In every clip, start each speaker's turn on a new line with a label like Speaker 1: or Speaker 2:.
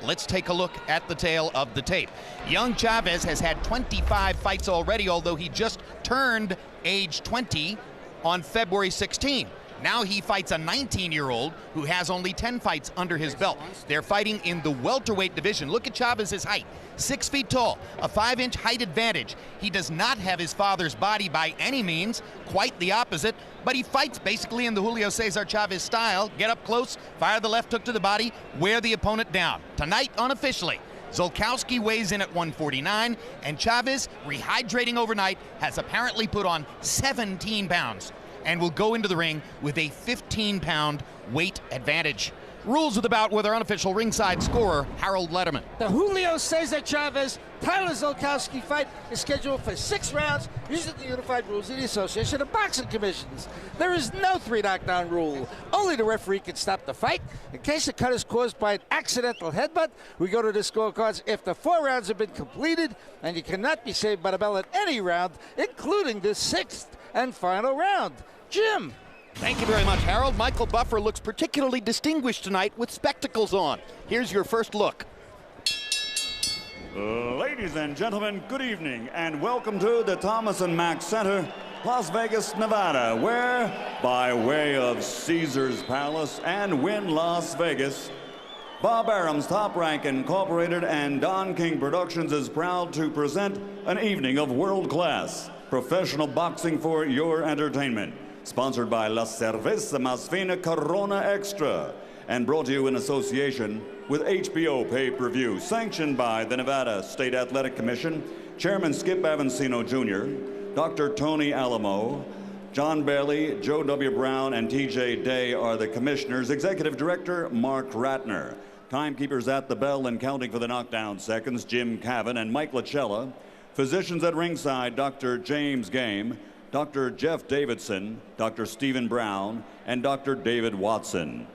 Speaker 1: let's take a look at the tail of the tape. Young Chavez has had 25 fights already, although he just turned age 20 on February 16. Now he fights a 19-year-old who has only 10 fights under his belt. They're fighting in the welterweight division. Look at Chavez's height, 6 feet tall, a 5-inch height advantage. He does not have his father's body by any means, quite the opposite, but he fights basically in the Julio Cesar Chavez style. Get up close, fire the left hook to the body, wear the opponent down. Tonight, unofficially, Ziolkowski weighs in at 149, and Chavez, rehydrating overnight, has apparently put on 17 pounds and will go into the ring with a 15-pound weight advantage. Rules of the bout with our unofficial ringside scorer, Harold Letterman.
Speaker 2: The Julio Cesar Chavez Tyler Ziolkowski fight is scheduled for 6 rounds using the unified rules of the Association of Boxing Commissions. There is no 3 knockdown rule. Only the referee can stop the fight. In case the cut is caused by an accidental headbutt, we go to the scorecards if the 4 rounds have been completed, and you cannot be saved by the bell at any round, including the 6th and final round. Jim.
Speaker 1: Thank you very much, Harold. Michael Buffer looks particularly distinguished tonight with spectacles on. Here's your first look.
Speaker 3: Ladies and gentlemen, good evening and welcome to the Thomas and Mack Center, Las Vegas, Nevada, where, by way of Caesar's Palace and Wynn Las Vegas, Bob Arum's Top Rank Incorporated and Don King Productions is proud to present an evening of world-class professional boxing for your entertainment. Sponsored by La Cerveza Más Fina Corona Extra and brought to you in association with HBO Pay-Per-View, sanctioned by the Nevada State Athletic Commission, Chairman Skip Avancino Jr., Dr. Tony Alamo, John Bailey, Joe W. Brown, and T.J. Day are the commissioners. Executive Director Mark Ratner. Timekeepers at the bell and counting for the knockdown seconds, Jim Cavan and Mike Lachella. Physicians at ringside, Dr. James Game, Dr. Jeff Davidson, Dr. Stephen Brown, and Dr. David Watson.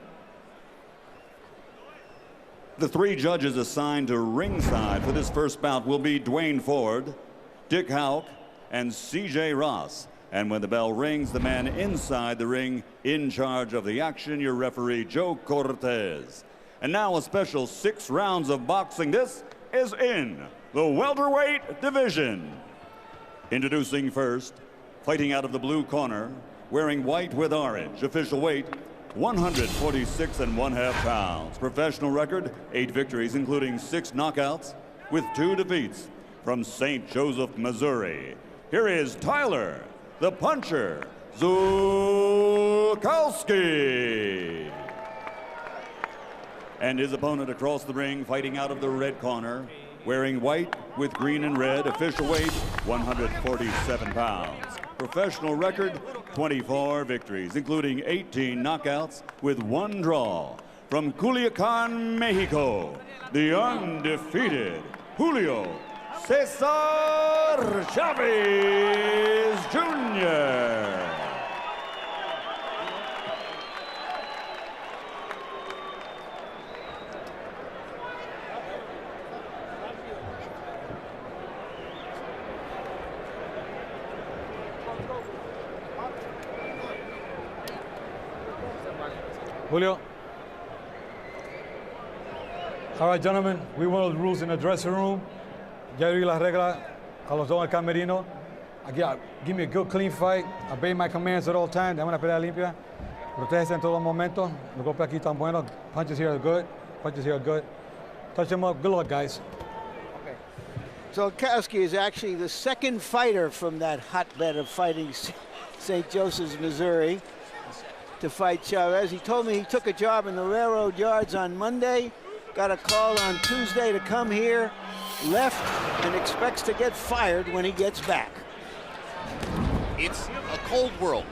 Speaker 3: The 3 judges assigned to ringside for this first bout will be Dwayne Ford, Dick Houck, and C.J. Ross. And when the bell rings, the man inside the ring in charge of the action, your referee, Joe Cortez. And now a special 6 rounds of boxing. This is in the welterweight division. Introducing first, fighting out of the blue corner, wearing white with orange, official weight 146½ pounds. Professional record, 8 victories, including 6 knockouts, with 2 defeats. From St. Joseph, Missouri, here is Tyler, the puncher, Ziolkowski. And his opponent across the ring, fighting out of the red corner, wearing white with green and red, official weight 147 pounds. Professional record, 24 victories, including 18 knockouts with 1 draw. From Culiacan, Mexico, the undefeated Julio Cesar Chavez Jr.
Speaker 4: Julio. All right, gentlemen, we follow the rules in the dressing room. Ya vi las reglas a los dos en el camerino. Give me a good, clean fight. Obey my commands at all times. Dame una pelea limpia. Protege en todo momento. Los golpes aquí están buenos. Punches here are good. Punches here are good. Touch them up. Good luck, guys.
Speaker 2: Okay. Ziolkowski is actually the 2nd fighter from that hotbed of fighting, St. Joseph's, Missouri, to fight Chavez. He told me he took a job in the railroad yards on Monday, got a call on Tuesday to come here, left, and expects to get fired when he gets back.
Speaker 1: It's a cold world.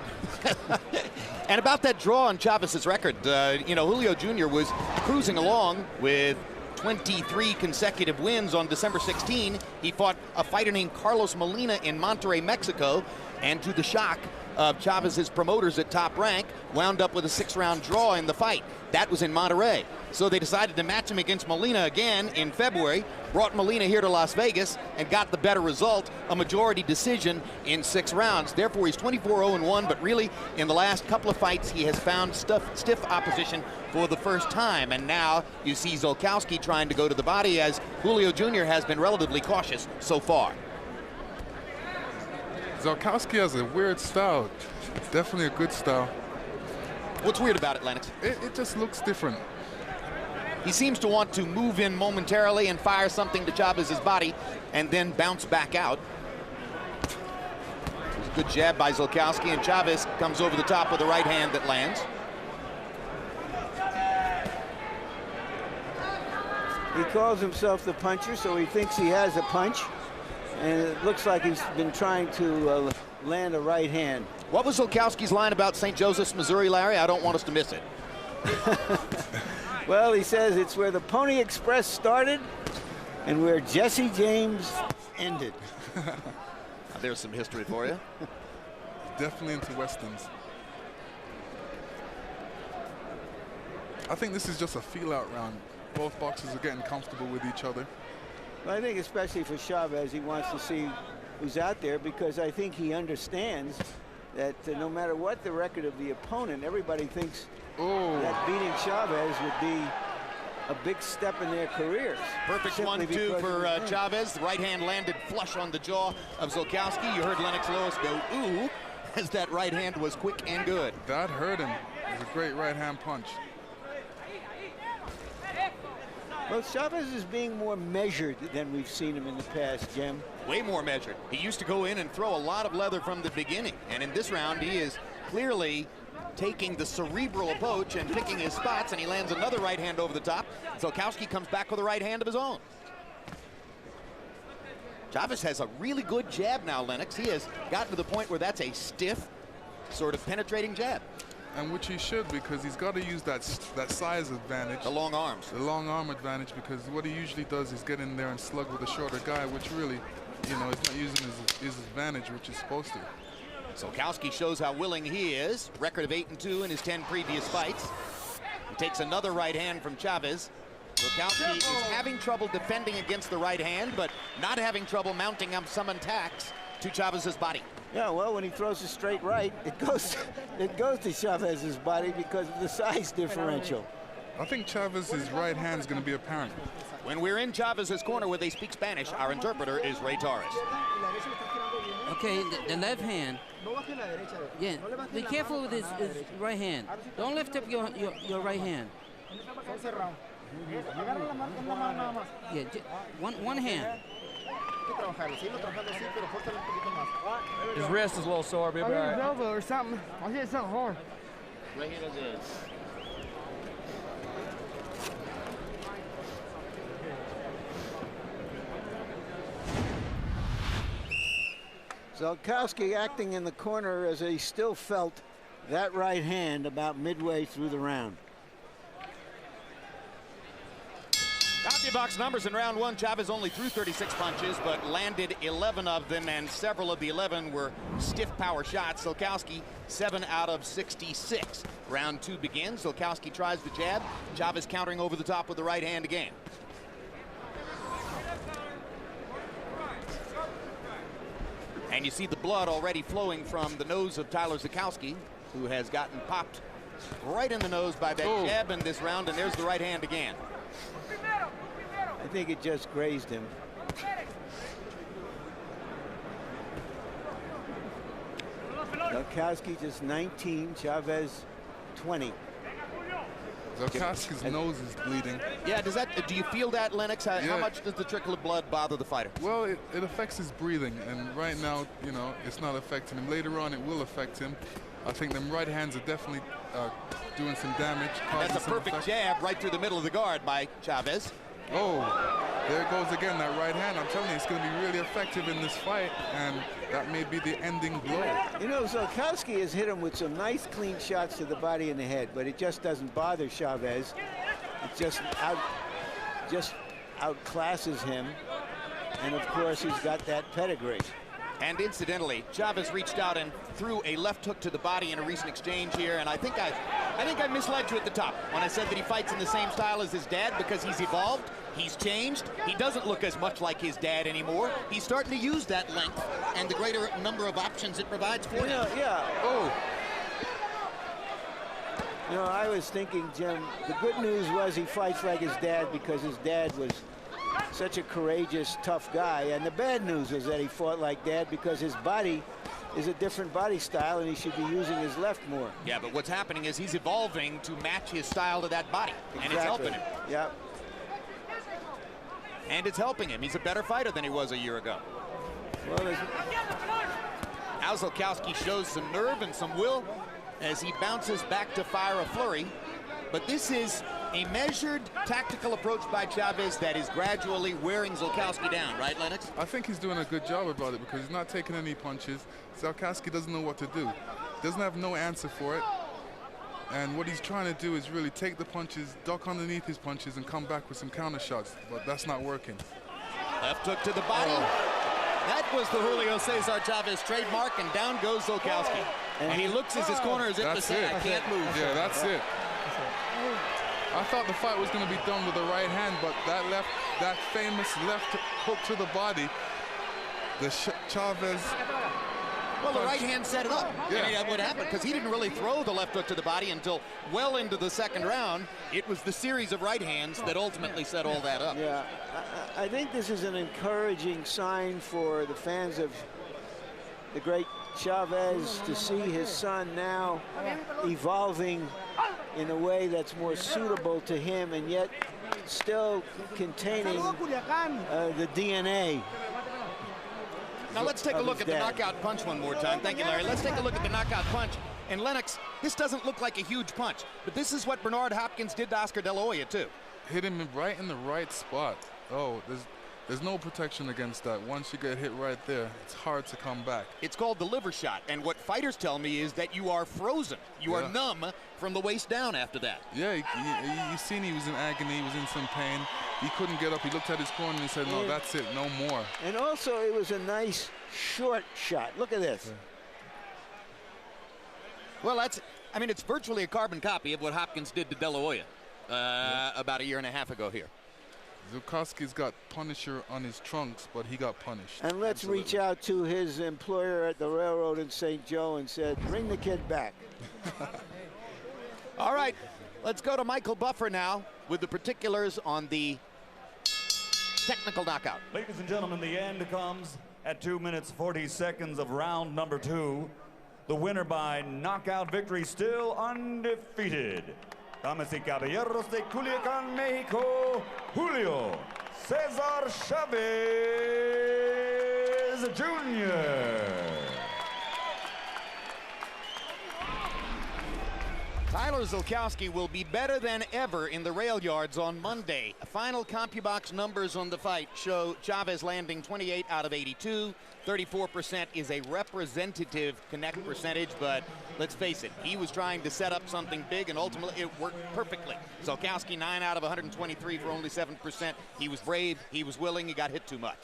Speaker 1: And about that draw on Chavez's record, Julio Jr. was cruising along with 23 consecutive wins. On December 16. He fought a fighter named Carlos Molina in Monterrey, Mexico, and to the shock of Chavez's promoters at Top Rank wound up with a 6-round draw in the fight. That was in Monterrey. So they decided to match him against Molina again in February, brought Molina here to Las Vegas, and got the better result, a majority decision in 6 rounds. Therefore, he's 24-0-1, but really, in the last couple of fights, he has found stiff opposition for the first time. And now you see Ziolkowski trying to go to the body, as Julio Jr. has been relatively cautious so far.
Speaker 5: Ziolkowski has a weird style. Definitely a good style.
Speaker 1: What's weird about it, Lennox?
Speaker 5: It just looks different.
Speaker 1: He seems to want to move in momentarily and fire something to Chavez's body and then bounce back out. It's a good jab by Ziolkowski, and Chavez comes over the top with a right hand that lands.
Speaker 6: He calls himself the puncher, so he thinks he has a punch. And it looks like he's been trying to land a right hand.
Speaker 1: What was Ziolkowski's line about St. Joseph's, Missouri, Larry? I don't want us to miss it.
Speaker 6: Well, he says it's where the Pony Express started and where Jesse James ended.
Speaker 1: There's some history for you.
Speaker 5: Definitely into Westerns. I think this is just a feel-out round. Both boxers are getting comfortable with each other.
Speaker 6: Well, I think especially for Chavez, he wants to see who's out there, because I think he understands that no matter what the record of the opponent, everybody thinks that beating Chavez would be a big step in their careers.
Speaker 1: Perfect 1-2 for Chavez. The right hand landed flush on the jaw of Ziolkowski. You heard Lennox Lewis go, ooh, as that right hand was quick and good.
Speaker 5: That hurt him. It was a great right hand punch.
Speaker 6: Well, Chavez is being more measured than we've seen him in the past, Jim.
Speaker 1: Way more measured. He used to go in and throw a lot of leather from the beginning. And in this round, he is clearly taking the cerebral approach and picking his spots, and he lands another right hand over the top. Ziolkowski comes back with a right hand of his own. Chavez has a really good jab now, Lennox. He has gotten to the point where that's a stiff, sort of penetrating jab.
Speaker 5: And which he should, because he's got to use that size advantage.
Speaker 1: The long arms.
Speaker 5: The long arm advantage, because what he usually does is get in there and slug with a shorter guy, which really, you know, is not using his advantage, which he's supposed to.
Speaker 1: Ziolkowski shows how willing he is. Record of 8-2 in his 10 previous fights. He takes another right hand from Chavez. Ziolkowski is having trouble defending against the right hand, but not having trouble mounting up some attacks to Chavez's body.
Speaker 6: Yeah, well, when he throws a straight right, it goes to Chavez's body because of the size differential.
Speaker 5: I think Chavez's right hand is going to be apparent.
Speaker 1: When we're in Chavez's corner where they speak Spanish, our interpreter is Ray Torres.
Speaker 7: Okay, the left hand. Yeah, be careful with his right hand. Don't lift up your right hand. Yeah, one hand.
Speaker 8: His wrist is a little sore, but he'll be all right.
Speaker 9: Elbow or something. I hit something hard.
Speaker 8: Right here it is.
Speaker 6: Ziolkowski acting in the corner as he still felt that right hand about midway through the round.
Speaker 1: CompuBox numbers in round one. Chavez only threw 36 punches, but landed 11 of them, and several of the 11 were stiff power shots. Ziolkowski, 7 out of 66. Round two begins. Ziolkowski tries the jab. Chavez countering over the top with the right hand again. And you see the blood already flowing from the nose of Tyler Ziolkowski, who has gotten popped right in the nose by that jab in this round, and there's the right hand again.
Speaker 6: I think it just grazed him. Ziolkowski just 19, Chavez 20.
Speaker 5: Ziolkowski's nose is bleeding.
Speaker 1: Yeah, do you feel that, Lennox? How much does the trickle of blood bother the fighter?
Speaker 5: Well, it affects his breathing, and right now, you know, it's not affecting him. Later on, it will affect him. I think them right hands are definitely doing some damage.
Speaker 1: That's a perfect jab right through the middle of the guard by Chavez.
Speaker 5: Oh, there it goes again, that right hand. I'm telling you, it's going to be really effective in this fight, and that may be the ending blow.
Speaker 6: You know, Ziolkowski has hit him with some nice, clean shots to the body and the head, but it just doesn't bother Chavez. It just outclasses him, and of course, he's got that pedigree.
Speaker 1: And incidentally, Chavez reached out and threw a left hook to the body in a recent exchange here, and I think I misled you at the top when I said that he fights in the same style as his dad because he's evolved, he's changed, he doesn't look as much like his dad anymore. He's starting to use that length and the greater number of options it provides for him.
Speaker 6: Yeah.
Speaker 1: Oh.
Speaker 6: You know, I was thinking, Jim, the good news was he fights like his dad because his dad was such a courageous, tough guy. And the bad news was that he fought like dad because his body is a different body style and he should be using his left more.
Speaker 1: Yeah, but what's happening is he's evolving to match his style to that body.
Speaker 6: Exactly.
Speaker 1: And it's helping him.
Speaker 6: Yeah.
Speaker 1: And it's helping him. He's a better fighter than he was a year ago.
Speaker 6: Well,
Speaker 1: Ziolkowski shows some nerve and some will as he bounces back to fire a flurry. But this is a measured tactical approach by Chavez that is gradually wearing Ziolkowski down, right, Lennox?
Speaker 5: I think he's doing a good job about it because he's not taking any punches. Ziolkowski doesn't know what to do. Doesn't have no answer for it. And what he's trying to do is really take the punches, duck underneath his punches, and come back with some counter shots. But that's not working.
Speaker 1: Left hook to the body. That was the Julio Cesar Chavez trademark, and down goes Ziolkowski. And he looks as his corner as if to say, I can't move.
Speaker 5: Yeah, that's it. I thought the fight was going to be done with the right hand, but that famous left hook to the body, the Chavez.
Speaker 1: Well, the right hand set it up.
Speaker 5: Yeah.
Speaker 1: I mean, that would happen because he didn't really throw the left hook to the body until well into the second round. It was the series of right hands that ultimately set all that up.
Speaker 6: Yeah, I think this is an encouraging sign for the fans of the great Chavez to see his son now evolving in a way that's more suitable to him and yet still containing the DNA.
Speaker 1: Now let's take a look at the knockout punch one more time. Thank you, Larry. Let's take a look at the knockout punch. And Lennox, this doesn't look like a huge punch, but this is what Bernard Hopkins did to Oscar De La Hoya, too.
Speaker 5: Hit him right in the right spot. Oh, there's no protection against that. Once you get hit right there, it's hard to come back.
Speaker 1: It's called the liver shot, and what fighters tell me is that you are frozen. You are numb from the waist down after that.
Speaker 5: Yeah, you seen he was in agony, he was in some pain. He couldn't get up. He looked at his corner and he said, no, that's it, no more.
Speaker 6: And also, it was a nice short shot. Look at this.
Speaker 1: Well, I mean, it's virtually a carbon copy of what Hopkins did to De La Hoya about a year and a half ago here.
Speaker 5: Ziolkowski's got Punisher on his trunks, but he got punished.
Speaker 6: And let's reach out to his employer at the railroad in St. Joe and said, bring the kid back.
Speaker 1: All right, let's go to Michael Buffer now with the particulars on the technical knockout.
Speaker 3: Ladies and gentlemen, the end comes at 2 minutes 40 seconds of round number 2. The winner by knockout victory, still undefeated. Damas y caballeros de Culiacan, Mexico, Julio Cesar Chavez Jr.
Speaker 1: Tyler Ziolkowski will be better than ever in the rail yards on Monday. Final CompuBox numbers on the fight show Chavez landing 28 out of 82. 34% is a representative connect percentage, but let's face it, he was trying to set up something big, and ultimately it worked perfectly. Ziolkowski 9 out of 123 for only 7%. He was brave, he was willing, he got hit too much.